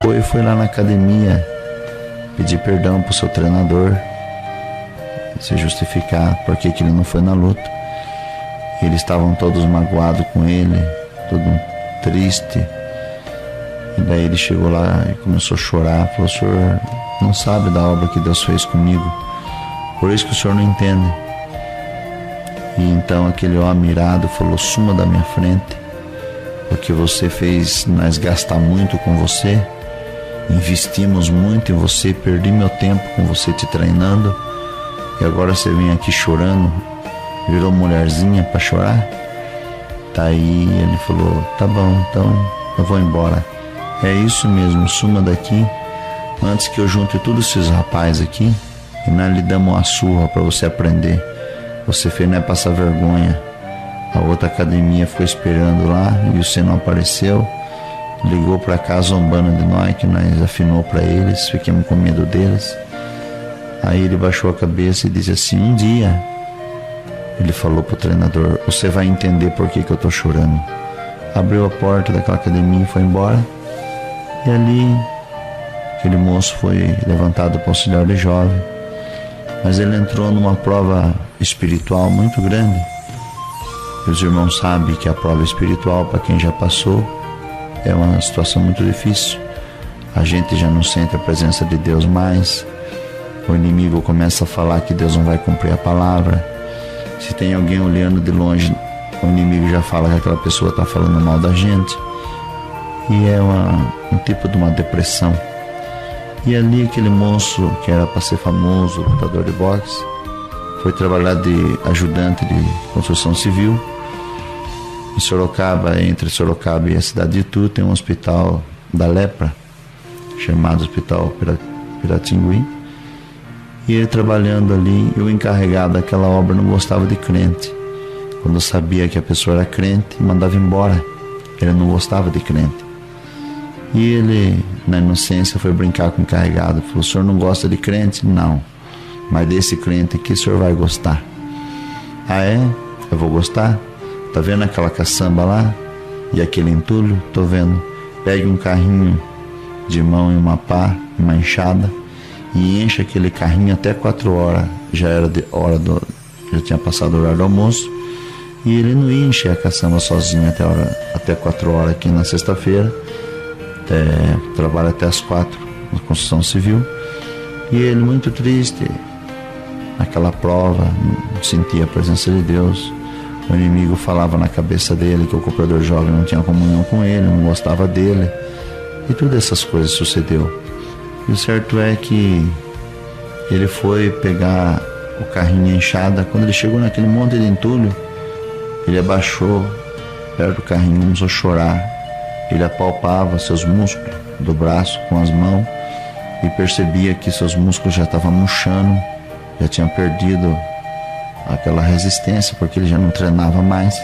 Foi lá na academia pedir perdão pro seu treinador, se justificar por que ele não foi na luta. Eles estavam todos magoados com ele, todo triste. E daí ele chegou lá e começou a chorar. Falou: o senhor não sabe da obra que Deus fez comigo, por isso que o senhor não entende. E então aquele homem irado falou: suma da minha frente, porque você fez nós gastar muito com você, investimos muito em você, perdi meu tempo com você te treinando, e agora você vem aqui chorando, virou mulherzinha para chorar. Daí ele falou: tá bom, então eu vou embora. É isso mesmo, suma daqui antes que eu junte todos esses rapazes aqui e nós lhe damos uma surra para você aprender. Você fez não é passar vergonha. A outra academia ficou esperando lá e você não apareceu. Ligou para cá zombando de nós, que nós afinou para eles, ficamos com medo deles. Aí ele baixou a cabeça e disse assim: um dia, ele falou pro treinador, você vai entender por que eu tô chorando. Abriu a porta daquela academia e foi embora. E ali, aquele moço foi levantado para auxiliar de jovem. Mas ele entrou numa prova espiritual muito grande. E os irmãos sabem que a prova espiritual, para quem já passou, é uma situação muito difícil. A gente já não sente a presença de Deus mais. O inimigo começa a falar que Deus não vai cumprir a palavra. Se tem alguém olhando de longe, o inimigo já fala que aquela pessoa está falando mal da gente. E é um tipo de uma depressão. E ali aquele moço que era para ser famoso, lutador de boxe, foi trabalhar de ajudante de construção civil. Em Sorocaba, entre Sorocaba e a cidade de Itu, tem um hospital da lepra, chamado Hospital Piratingui. E ele trabalhando ali, e o encarregado daquela obra não gostava de crente. Quando sabia que a pessoa era crente, mandava embora. Ele não gostava de crente. E ele, na inocência, foi brincar com o encarregado. Falou: o senhor não gosta de crente? Não. Mas desse crente aqui o senhor vai gostar. Ah, é? Eu vou gostar? Tá vendo aquela caçamba lá? E aquele entulho? Tô vendo. Pegue um carrinho de mão e uma pá, uma enxada, e enche aquele carrinho até 4 horas. Já era de hora já tinha passado o horário do almoço. E ele não ia encher a caçamba sozinho até 4 horas aqui na sexta-feira. Trabalha até as 4 na construção civil. E ele muito triste, naquela prova, não sentia a presença de Deus. O inimigo falava na cabeça dele que o cooperador jovem não tinha comunhão com ele, não gostava dele, e todas essas coisas sucedeu. E o certo é que ele foi pegar o carrinho enxada. Quando ele chegou naquele monte de entulho, ele abaixou perto do carrinho, começou a chorar. Ele apalpava seus músculos do braço com as mãos e percebia que seus músculos já estavam murchando, já tinham perdido aquela resistência, porque ele já não treinava mais.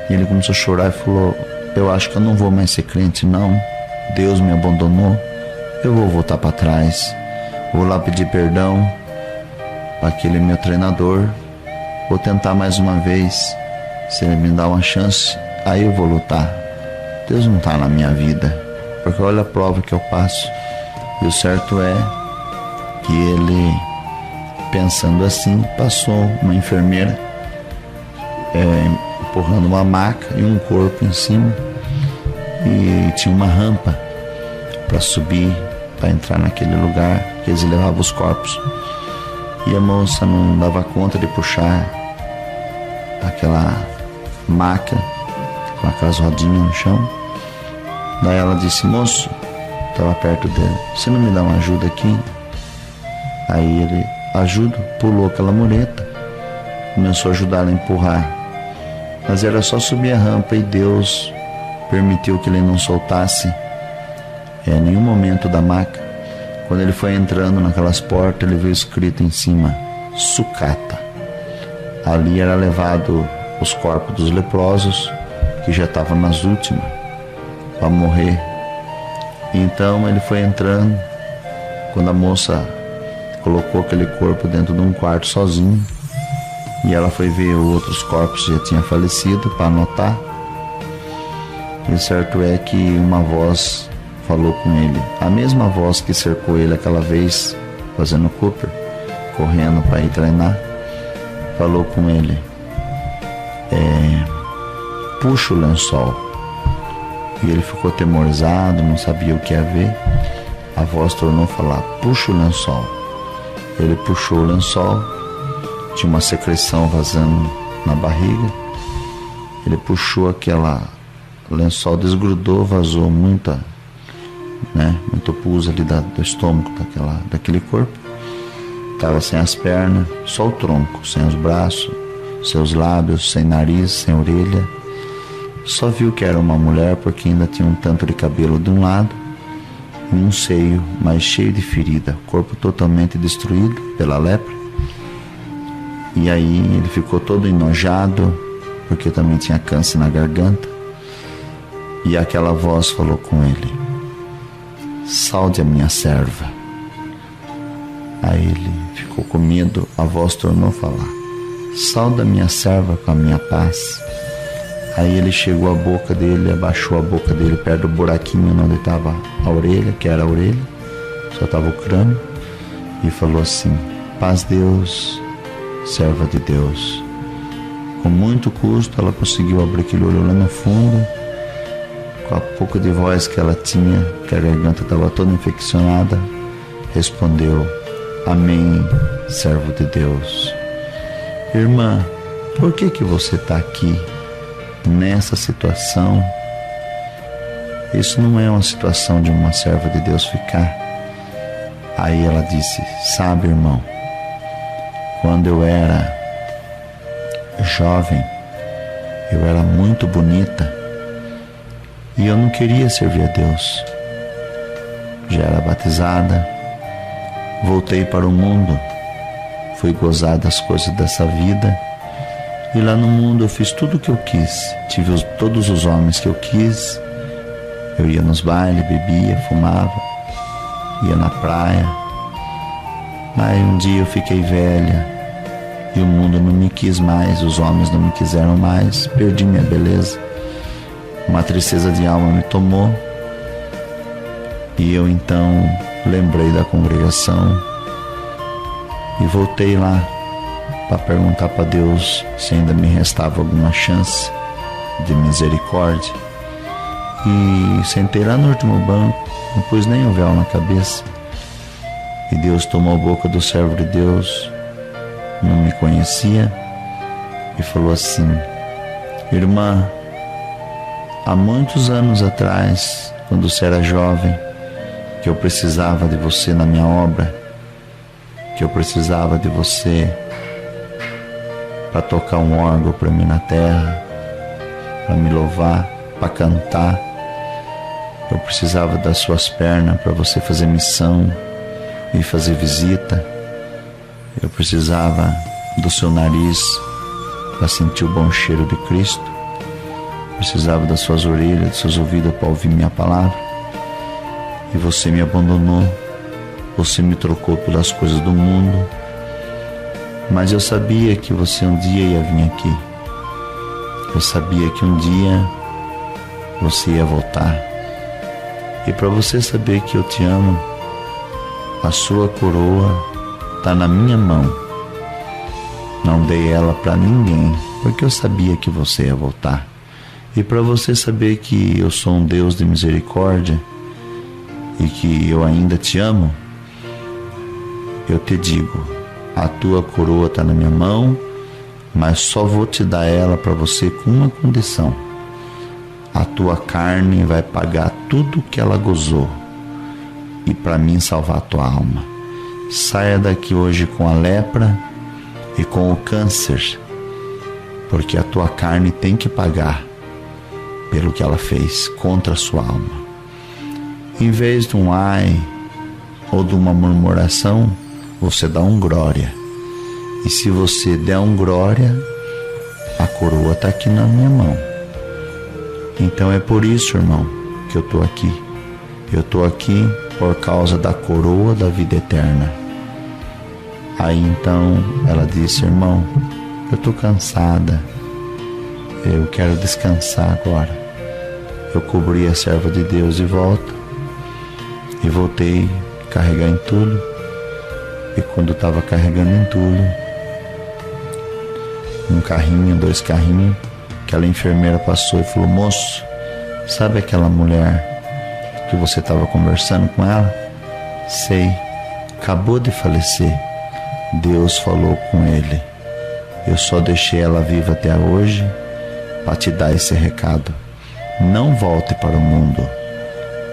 E ele começou a chorar e falou: eu acho que eu não vou mais ser crente não, Deus me abandonou, eu vou voltar para trás, vou lá pedir perdão para aquele meu treinador, vou tentar mais uma vez, se ele me dá uma chance, aí eu vou lutar. Deus não está na minha vida, porque olha a prova que eu passo. E o certo é que ele, pensando assim, passou uma enfermeira empurrando uma maca e um corpo em cima, e tinha uma rampa para subir, para entrar naquele lugar que eles levavam os corpos. E a moça não dava conta de puxar aquela maca com aquelas rodinhas no chão. Daí ela disse: moço, estava perto dele, você não me dá uma ajuda aqui? Aí ele: ajuda, pulou aquela mureta, começou a ajudar ela a empurrar. Mas era só subir a rampa, e Deus permitiu que ele não soltasse em nenhum momento da maca. Quando ele foi entrando naquelas portas, ele viu escrito em cima: sucata. Ali era levado os corpos dos leprosos, que já estavam nas últimas para morrer. Então ele foi entrando. Quando a moça colocou aquele corpo dentro de um quarto sozinho, e ela foi ver outros corpos que já tinham falecido para anotar. E o certo é que uma voz falou com ele, a mesma voz que cercou ele aquela vez, fazendo Cooper, correndo para ir treinar, falou com ele, puxa o lençol. E ele ficou atemorizado, não sabia o que ia ver. A voz tornou a falar, puxa o lençol. Ele puxou o lençol, tinha uma secreção vazando na barriga. Ele puxou o lençol, desgrudou, vazou muito pus ali do estômago daquele corpo. Estava sem as pernas, só o tronco, sem os braços, seus lábios, sem nariz, sem orelha. Só viu que era uma mulher porque ainda tinha um tanto de cabelo de um lado e um seio mais cheio de ferida, corpo totalmente destruído pela lepra. E aí ele ficou todo enojado porque também tinha câncer na garganta. E aquela voz falou com ele, salde a minha serva. Aí ele ficou com medo, a voz tornou a falar, salda a minha serva com a minha paz. Aí ele chegou à boca dele, abaixou a boca dele perto do buraquinho onde estava a orelha, que era a orelha, só estava o crânio, e falou assim, paz Deus, serva de Deus. Com muito custo ela conseguiu abrir aquele olho lá no fundo, com a pouco de voz que ela tinha, que a garganta estava toda infeccionada, respondeu, amém, servo de Deus. Irmã, por que você está aqui nessa situação? Isso não é uma situação de uma serva de Deus ficar. Aí ela disse, sabe, irmão, quando eu era jovem, eu era muito bonita e eu não queria servir a Deus. Já era batizada, voltei para o mundo, fui gozar das coisas dessa vida e lá no mundo eu fiz tudo o que eu quis, tive todos os homens que eu quis, eu ia nos bailes, bebia, fumava, ia na praia. Aí um dia eu fiquei velha e o mundo não me quis mais, os homens não me quiseram mais, perdi minha beleza, uma tristeza de alma me tomou e eu então lembrei da congregação e voltei lá para perguntar para Deus se ainda me restava alguma chance de misericórdia. E sentei lá no último banco, não pus nem o véu na cabeça. E Deus tomou a boca do servo de Deus, não me conhecia, e falou assim, irmã, há muitos anos atrás, quando você era jovem, que eu precisava de você na minha obra, que eu precisava de você para tocar um órgão para mim na terra, para me louvar, para cantar. Eu precisava das suas pernas para você fazer missão e fazer visita. Eu precisava do seu nariz para sentir o bom cheiro de Cristo. Precisava das suas orelhas, dos seus ouvidos para ouvir minha palavra. E você me abandonou. Você me trocou pelas coisas do mundo. Mas eu sabia que você um dia ia vir aqui. Eu sabia que um dia você ia voltar. E para você saber que eu te amo, a sua coroa está na minha mão. Não dei ela para ninguém, porque eu sabia que você ia voltar. E para você saber que eu sou um Deus de misericórdia e que eu ainda te amo, eu te digo, a tua coroa está na minha mão, mas só vou te dar ela para você com uma condição. A tua carne vai pagar tudo que ela gozou e para mim salvar a tua alma. Saia daqui hoje com a lepra e com o câncer, porque a tua carne tem que pagar pelo que ela fez contra a sua alma. Em vez de um ai ou de uma murmuração, você dá um glória. E se você der um glória, a coroa está aqui na minha mão. Então é por isso, irmão, que eu estou aqui. Eu estou aqui por causa da coroa da vida eterna. Aí então ela disse, irmão, eu estou cansada. Eu quero descansar agora. Eu cobri a serva de Deus de volta E voltei a carregar entulho. E quando estava carregando entulho, um carrinho, 2 carrinhos, aquela enfermeira passou e falou: moço, sabe aquela mulher que você estava conversando com ela? Sei, acabou de falecer. Deus falou com ele. Eu só deixei ela viva até hoje para te dar esse recado. Não volte para o mundo.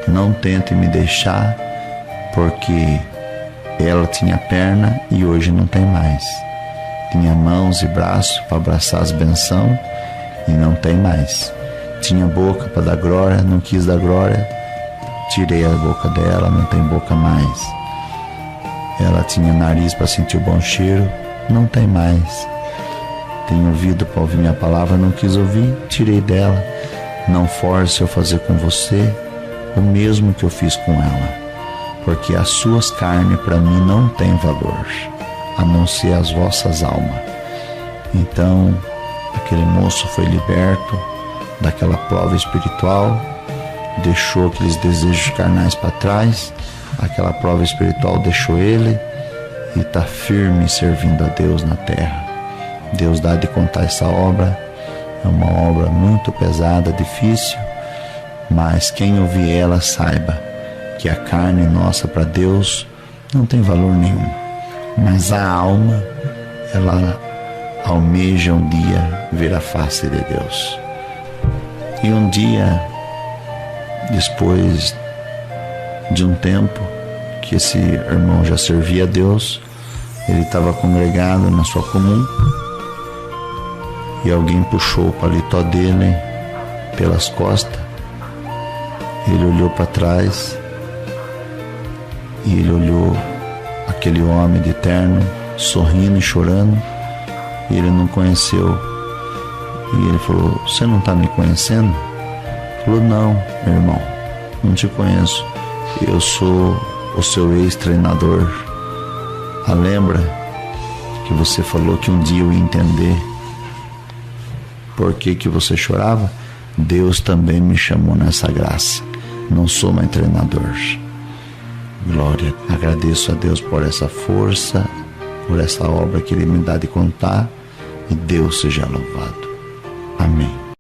Não tente me deixar, porque ela tinha perna e hoje não tem mais. Tinha mãos e braços para abraçar as bençãos e não tem mais. Tinha boca para dar glória, não quis dar glória. Tirei a boca dela, não tem boca mais. Ela tinha nariz para sentir o bom cheiro, não tem mais. Tem ouvido para ouvir minha palavra, não quis ouvir, tirei dela. Não force eu fazer com você o mesmo que eu fiz com ela, porque as suas carnes para mim não têm valor, a não ser as vossas almas. Então, aquele moço foi liberto daquela prova espiritual, deixou aqueles desejos carnais para trás, aquela prova espiritual deixou ele e está firme servindo a Deus na terra. Deus dá de contar essa obra, é uma obra muito pesada, difícil, mas quem ouvir ela saiba que a carne nossa para Deus não tem valor nenhum, mas a alma, ela almeja um dia ver a face de Deus. E um dia, depois de um tempo que esse irmão já servia a Deus, ele estava congregado na sua comum e alguém puxou o paletó dele pelas costas. Ele olhou para trás e ele olhou aquele homem de terno sorrindo e chorando, e ele não conheceu. E ele falou: você não está me conhecendo? Ele falou: não, meu irmão, não te conheço. Eu sou o seu ex-treinador. Lembra que você falou que um dia eu ia entender por que você chorava? Deus também me chamou nessa graça. Não sou mais treinador. Glória. Agradeço a Deus por essa força, por essa obra que Ele me dá de contar. E Deus seja louvado. Amém.